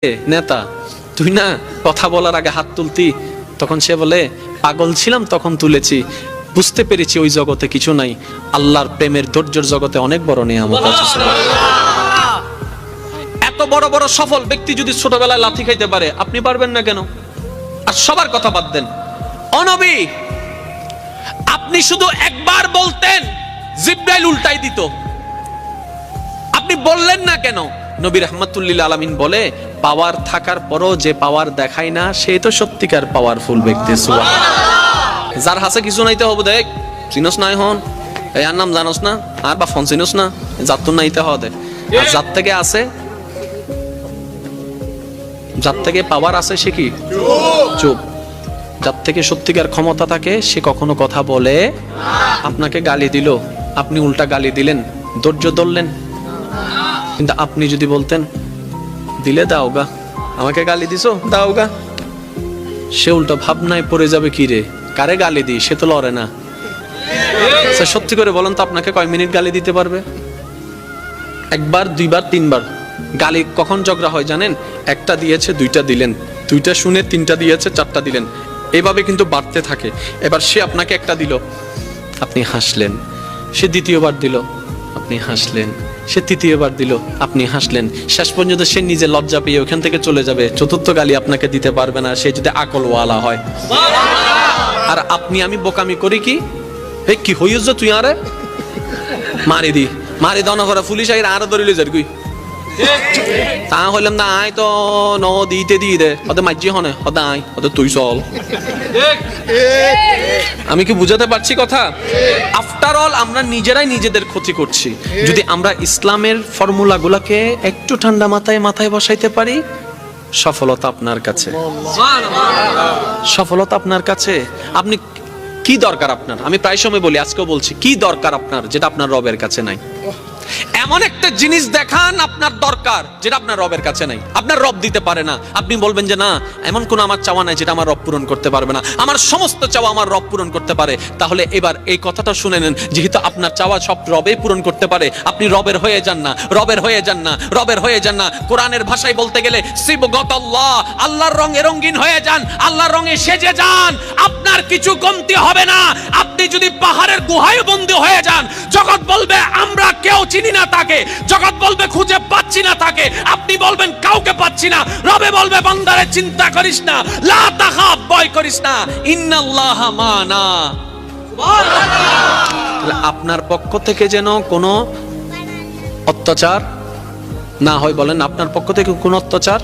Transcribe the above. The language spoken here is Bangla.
নেতা, তুই না কথা বলার আগে হাত তুলতি, তখন সে বলে পাগল ছিলাম তখন তুলেছি, বুঝতে পেরেছি ওই জগতে কিছু নাই, আল্লাহর প্রেমের ধৈর্যের জগতে অনেক বড় নিয়ামত আছে। এত বড় বড় সফল ব্যক্তি যদি ছোটবেলায় লাথি খাইতে পারে, আপনি পারবেন না কেন? আর সবার কথা বাদ দেন, ও নবী, আপনি শুধু একবার বলতেন জিব্রাইল উল্টাই দিত, আপনি বললেন না কেন? নবী রাহমাতুল্লিল আলামিন বলে, পাওয়ার থাকার পরও যে পাওয়ার দেখায় না সে তো সত্যিকার পাওয়ারফুল ব্যক্তি। সুবহানাল্লাহ। যার হাসে কিছু নাইতে হবে, দেখ চিনস নাই হন, এর নাম জানোস না, আর বা ফোন চিনস না, যার তো নাইতে হবে। আর যার থেকে আছে, যার থেকে পাওয়ার আছে সে কি চুপ। যার থেকে সত্যিকার ক্ষমতা থাকে সে কখনো কথা বলে। আপনাকে গালি দিল, আপনি উল্টা গালি দিলেন, ধৈর্য ধরলেন। কিন্তু আপনি যদি বলতেন দিলে দাও গা, আমাকে গালি দিছো দাও গা, সে উল্টা ভাবনায় পড়ে যাবে, কি রে কারে গালি দিই, সে তো লড়ে না। সত্যি করে বলেন তো, আপনাকে কয় মিনিট গালি দিতে পারবে? একবার, দুইবার, তিনবার। গালি কখন ঝগড়া হয় জানেন? একটা দিয়েছে দুইটা দিলেন, দুইটা শুনে তিনটা দিয়েছে চারটা দিলেন, এভাবে কিন্তু বাড়তে থাকে। এবার সে আপনাকে একটা দিল, আপনি হাসলেন, সে দ্বিতীয়বার দিল, আপনি হাসলেন, সে তৃতীয়বার দিল, আপনি হাসলেন, শেষ পর্যন্ত সে নিজে লজ্জা পেয়ে ওখান থেকে চলে যাবে। চতুর্থ গালি আপনাকে দিতে পারবে না, সে যদি আকলওয়ালা হয়। আর আপনি আমি বোকামি করি কি, এই কি হইছ তুই আরে মারি দি, মারি দনা করে পুলিশ আইরা আরো ধরিলে যার গুই, তা হইলাম না আয় তো ন দিতে দিয়ে দে, ওদের মাঝি হনে ওদের আয়, ওদের তুই চল। আমি কি বুঝাতে পারছি কথা? আফটার অল আমরা নিজেরাই নিজেদের ক্ষতি করছি। যদি আমরা ইসলামের ফর্মুলা গুলাকে একটু ঠান্ডা মাথায় মাথায় বসাইতে পারি, সফলতা আপনার কাছে, সফলতা আপনার কাছে। আপনি কি দরকার আপনার? আমি প্রায় সময় বলি, আজকেও বলছি, কি দরকার আপনার যেটা আপনার রবের কাছে নাই? এমন একটা জিনিস দেখান আপনার দরকার যেটা আপনার রবের কাছে নাই, আপনার রব দিতে পারে না। আপনি বলবেন যে না, এমন কোন আমার চাওয়া নাই যেটা আমার রব পূরণ করতে পারবে না, আমার সমস্ত চাওয়া আমার রব পূরণ করতে পারে। তাহলে এবার এই কথাটা শুনে নেন, যেহেতু আপনার চাওয়া সব রবে পূরণ করতে পারে, আপনি রবের হয়ে যান না, রবের হয়ে যান না, রবের হয়ে যান না। কোরআনের ভাষায় বলতে গেলে সিবগাতাল্লাহ, আল্লাহর রঙে রঙিন হয়ে যান, আল্লাহর রঙে সেজে যান, আপনার কিছু কমতি হবে না। আপনি যদি পাহাড়ের গুহায় বন্দী হয়ে যান, জগৎ বলবে আমরা কেউ চিনি না তাকে, জগৎ বলবে খুঁজে পাচ্ছি না তাকে, আপনি বলবেন কাউকে পাচ্ছি না, রবে বলবে বান্দারে চিন্তা করিস না, লা তাখাফ, ভয় করিস না, ইন্নাল্লাহা মানা। সুবহানাল্লাহ। আপনার পক্ষ থেকে যেন কোনো অত্যাচার না হয়, বলেন আপনার পক্ষ থেকে কোনো অত্যাচার